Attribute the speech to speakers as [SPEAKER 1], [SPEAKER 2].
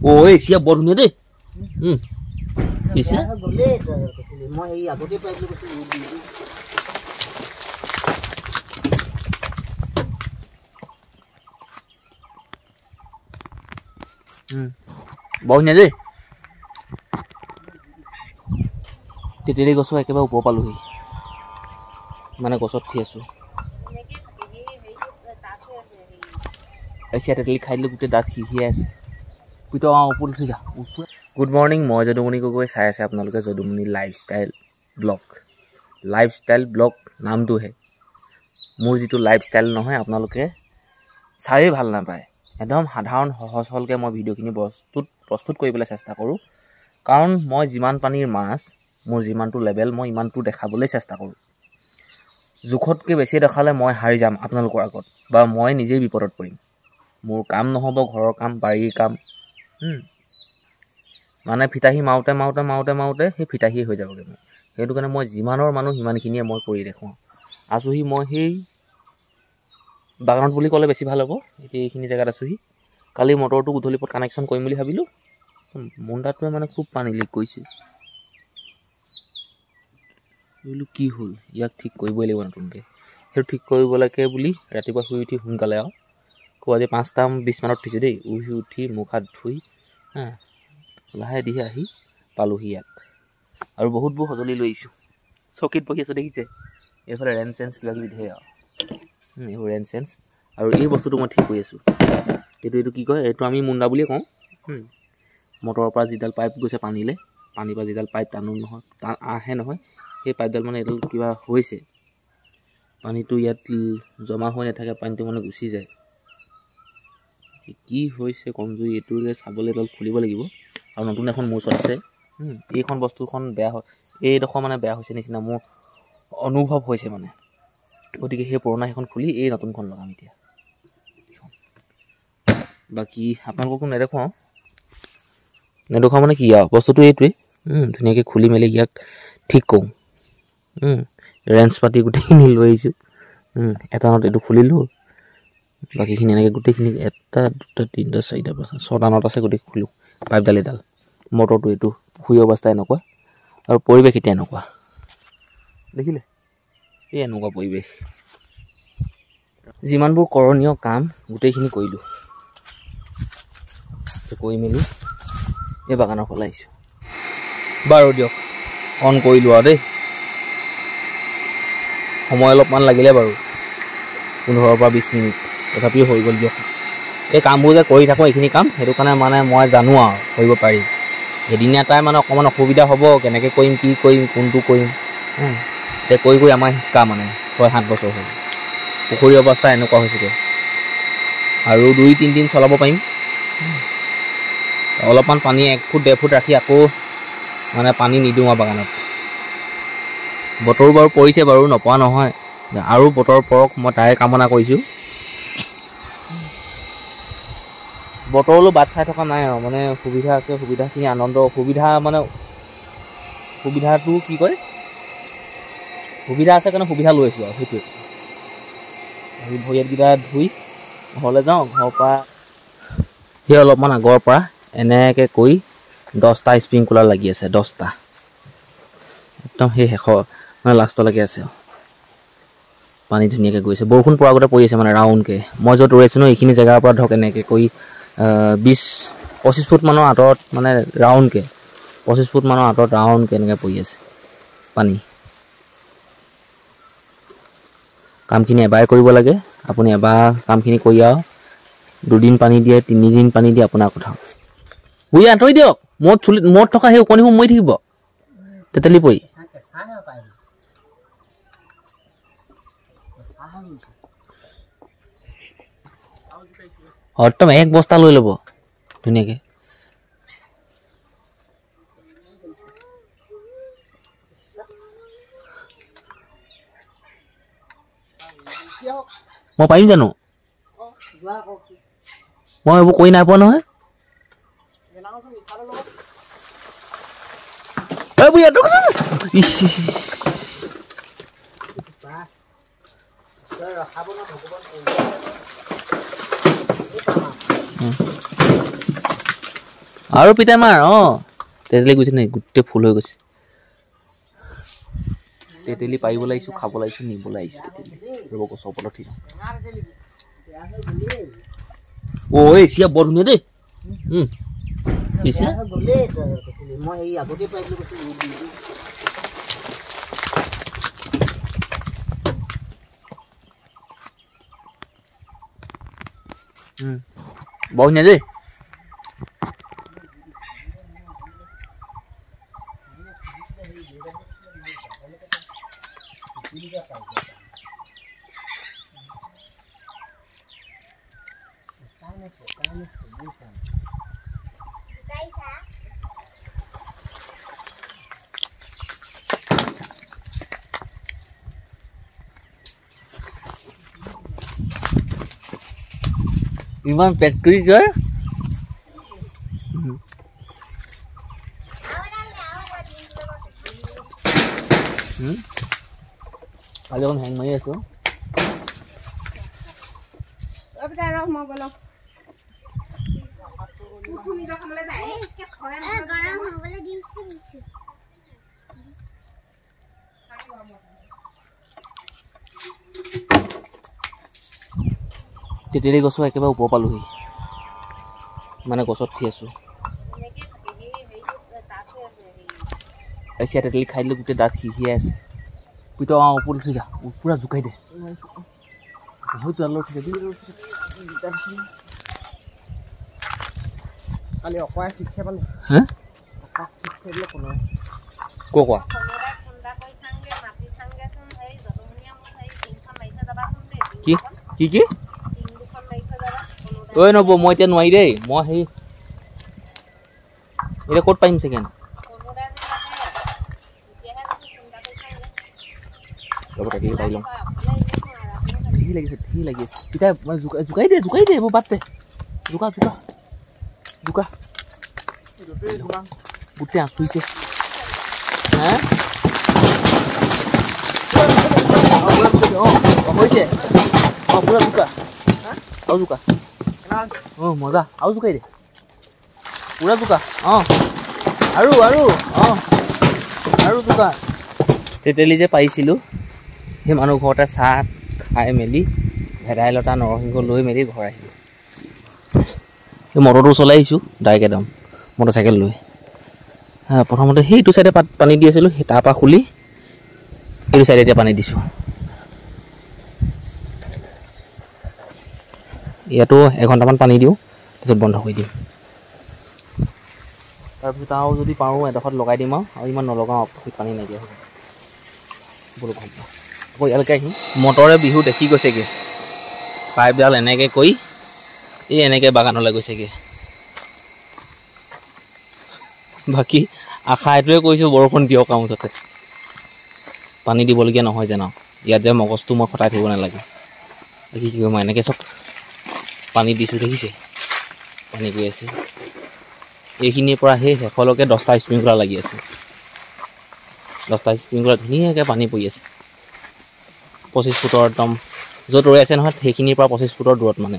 [SPEAKER 1] ঐ এছিয়া বৰ ধুনীয়া দেই এছিয়া
[SPEAKER 2] গ'লে মই এই আগতে পাইছিলোঁ
[SPEAKER 1] বৰ ধুনীয়া দেই তেতেলী গছৰ একেবাৰে ওপৰ পালোহি মানে গছত উঠি আছোঁ এছিয়া তেতেলী খাই দিলোঁ গোটেই দাঁত সিহিয়াই আছে পিতক ওপৰত উঠি যা গুড মৰ্ণিং মই যদুমণি গগৈ চাই আছে আপোনালোকে যদুমণি লাইফষ্টাইল ব্লগ নামটোহে মোৰ যিটো লাইফষ্টাইল নহয় আপোনালোকে চায়েই ভাল নাপায় একদম সাধাৰণ সহজ সৰলকৈ মই ভিডিঅ'খিনি প্ৰস্তুত কৰিবলৈ চেষ্টা কৰোঁ কাৰণ মই যিমান পানীৰ মাছ মোৰ যিমানটো লেভেল মই ইমানটো দেখাবলৈ চেষ্টা কৰোঁ জোখতকৈ বেছি দেখালে মই হাৰি যাম আপোনালোকৰ আগত বা মই নিজেই বিপদত পৰিম মোৰ কাম নহ'ব ঘৰৰ কাম বাৰীৰ কাম মানে ফিতাহী মাৰোঁতে সেই ফিতাহী হৈ যাবগৈ মোৰ সেইটো কাৰণে মই যিমানৰ মানুহ সিমানখিনিয়ে মই কৰি দেখুৱাওঁ আছোঁহি মই সেই বাগানত বুলি ক'লে বেছি ভাল হ'ব এতিয়া এইখিনি জেগাত আছোঁহি কালি মটৰটো গধূলি পৰত কানেকশ্যন কৰিম বুলি ভাবিলোঁ মুণ্ডাটোৱে মানে খুব পানী লিক কৰিছে বোলো কি হ'ল ইয়াক ঠিক কৰিবই লাগিব নতুনকৈ সেইটো ঠিক কৰিবলৈকে বুলি ৰাতিপুৱা শুই উঠি সোনকালে আৰু আজি 5:20 মানত উঠিছোঁ দেই উঠি মুখ হাত ধুই লাহে দিহে আহি পালোহি ইয়াত আৰু বহুতবোৰ সঁজুলি লৈ আহিছোঁ চকীত বহি আছোঁ দেখিছে এইফালে ৰেঞ্চ চেঞ্চ কিবাকিবি ধেৰ আৰু এইবোৰ ৰেঞ্চ চেঞ্চ আৰু এই বস্তুটো মই ঠিক কৰি আছোঁ এইটো কি কয় এইটো আমি মুণ্ডা বুলিয়ে কওঁ মটৰৰ পৰা যিডাল পাইপ গৈছে পানীৰ পৰা যিডাল পাইপ টানো নহয় আহে নহয় সেই পাইপডাল মানে এইডাল কিবা হৈছে পানীটো ইয়াত জমা হৈ নাথাকে পানীটো মানে গুচি যায় কি হৈছে কমজুৰি এইটোকে চাবলৈ এডাল খুলিব লাগিব আৰু নতুন এখন মোৰ ওচৰত আছে এইখন বস্তুখন বেয়া হয় এইডোখৰ মানে বেয়া হৈছে নিচিনা মোৰ অনুভৱ হৈছে মানে গতিকে সেই পুৰণা সেইখন খুলি এই নতুনখন লগাম এতিয়া বাকী আপোনালোককো নেদেখুৱাওঁ মানে কি আৰু বস্তুটো এইটোৱেই ধুনীয়াকৈ খুলি মেলি ইয়াক ঠিক কৰোঁ ৰেঞ্চ পাতি গোটেইখিনি লৈ আহিছোঁ এটা নট এইটো খুলিলোঁ বাকীখিনি এনেকৈ গোটেইখিনি 1 2 3 4 5 6টা নট আছে গোটেই খোলোঁ পাইপডাল এডাল মটৰটো এইটো শুই অৱস্থা এনেকুৱা আৰু পৰিৱেশ এতিয়া এনেকুৱা দেখিলে এই এনেকুৱা পৰিৱেশ যিমানবোৰ কৰণীয় কাম গোটেইখিনি কৰিলোঁ কৰি মেলি এই বাগানৰ ফালে আহিছোঁ বাৰু দিয়ক অন কৰিলোঁ আৰু দেই সময় অলপমান লাগিলে বাৰু 15 পৰা 20 মিনিট তথাপিও হৈ গ'ল দিয়ক এই কামবোৰ যে কৰি থাকোঁ এইখিনি কাম সেইটো কাৰণে মানে মই জানো আৰু কৰিব পাৰিম এদিনীয়া এটাই মানে অকণমান অসুবিধা হ'ব কেনেকৈ কৰিম কি কৰিম কোনটো কৰিম এতিয়া কৰি আমাৰ হিচকা মানে 6-7 বছৰ হ'ল পুখুৰী অৱস্থা এনেকুৱা হৈছেগৈ আৰু 2-3 দিন চলাব পাৰিম অলপমান পানী 1 ফুট 1.5 ফুট ৰাখি আকৌ মানে পানী নিদিওঁ আৰু বাগানত বতৰো বাৰু পৰিছে বাৰু নপৰা নহয় আৰু বতৰ পৰক মই তাৰে কামনা কৰিছোঁ বতৰলৈ বাট চাই থকা নাই আৰু মানে সুবিধা আছে সুবিধাখিনি আনন্দ সুবিধা মানে সুবিধাটো কি কয় সুবিধা আছে কাৰণে সুবিধা লৈ আছোঁ আৰু সেইটোৱে ভৰি হাতকেইটা ধুই ঘৰলৈ যাওঁ ঘৰৰ পৰা সেই অলপমান আগৰ পৰা এনেকৈ কৰি 10টা স্প্ৰিংকুলাৰ লাগি আছে 10টা একদম সেই শেষৰ মানে লাষ্টলৈকে আছে পানী ধুনীয়াকৈ গৈছে বৰষুণ পৰা আগতে পৰি আছে মানে ৰাউণ্ডকৈ মই য'ত ৰৈছোঁ ন এইখিনি জেগাৰ পৰা ধৰক এনেকৈ কৰি 20-25 ফুট মানৰ আঁতৰত মানে ৰাউণ্ডকৈ 25 ফুট মানৰ আঁতৰত ৰাউণ্ডকৈ এনেকৈ পৰি আছে পানী কামখিনি এবাৰে কৰিব লাগে আপুনি এবাৰ কামখিনি কৰি আৰু 2 দিন পানী দিয়ে 3 দিন পানী দিয়ে আপোনাৰ কথা বুঢ়ী আঁতৰি দিয়ক মূৰত থকা সেই ওকণিবোৰ মৰি থাকিব তেতেলী পৰি একদম 1 বস্তা লৈ ল'ব ধুনীয়াকৈ মই পাৰিম জানো মই এইবোৰ কৰি নাই পোৱা নহয় আৰু পিতাই মাৰ তেতেলী গৈছে নে গোটেই ফুল হৈ গৈছে তেতেলী পাৰিব লাগিছো খাব লাগিছো নিবলৈ আহিছো ৰ'ব গছৰ ওপৰত উঠি ঐ চিয়া বৰ ধুনীয়া দেই
[SPEAKER 2] মই এই আগতে পাইছিলোঁ
[SPEAKER 1] বৰ ধুনীয়া দেই ইমান পেট কৰি যায় কালি অকণ হেং মাৰি আছো তেতেলী গছৰ একেবাৰে ওপৰ পালোহি মানে গছত উঠি আছো এতিয়া তেতেলী খাই দিলে গোটেই দাঁত সিহিয়াই আছে পুত ওপৰত উঠি যা পুৰা জোকাই দে হয়তো আল্লাহ উঠি যাবি
[SPEAKER 2] কালি অকৰাই শিক্ষা পালো
[SPEAKER 1] হা
[SPEAKER 2] শিক্ষা দিলে কোনো
[SPEAKER 1] কোৱা কি কি কি ঐ নব মই এতিয়া নোৱাৰি দেই মই সেই এতিয়া ক'ত পাৰিম ছেকেণ্ড ৰ'ব তাকে পাৰি লওঁ ধেৰ লাগিছে এতিয়া মই জোকাই দে মই বাদ দে জোকা গোটেই আঁচুৰিছে হা হৈছে পুৰা জোকা আৰু জোকা মজা আৰু জোকাই দে পুৰা জোকা আৰু জোকা তেতেলী যে পাৰিছিলোঁ সেই মানুহ ঘৰতে চাহ খাই মেলি ভেদাইলতা নৰসিংহ লৈ মেলি ঘৰ আহিলোঁ সেই মটৰটো চলাই আহিছোঁ ডাইৰেক্ট একদম মটৰচাইকেল লৈ প্ৰথমতে সেইটো চাইডে পানী দি আছিলোঁ সেই তাৰপৰা খুলি এইটো চাইডে এতিয়া পানী দিছোঁ ইয়াতো এঘণ্টামান পানী দিওঁ তাৰপিছত বন্ধ কৰি দিম তাৰপিছত আৰু যদি পাৰোঁ এডোখৰত লগাই দিম আৰু ইমান নলগাওঁ পানী নাইকিয়া হ'ব বোলো গম পাওঁ আকৌ ইয়ালৈকে আহিম মটৰে বিহু দেখি গৈছেগৈ পাইপডাল এনেকৈ কৰি এনেকৈ বাগানলৈ গৈছেগৈ বাকী আশা এইটোৱে কৰিছোঁ বৰষুণ দিয়ক আৰু মুঠতে পানী দিবলগীয়া নহয় যেন ইয়াত যে মগজটো মই খটাই থাকিব নালাগে বাকী কি মই এনেকৈ চব পানী দিছোঁ দেখিছে পানী গৈ আছে এইখিনিৰ পৰা সেই শেষলৈকে 10টা স্প্ৰিংকলাৰ লাগি আছে 10টা স্প্ৰিংকলাৰ ধুনীয়াকৈ পানী পৰি আছে 25 ফুটৰ একদম য'ত ৰৈ আছে নহয় সেইখিনিৰ পৰা 25 ফুটৰ দূৰত মানে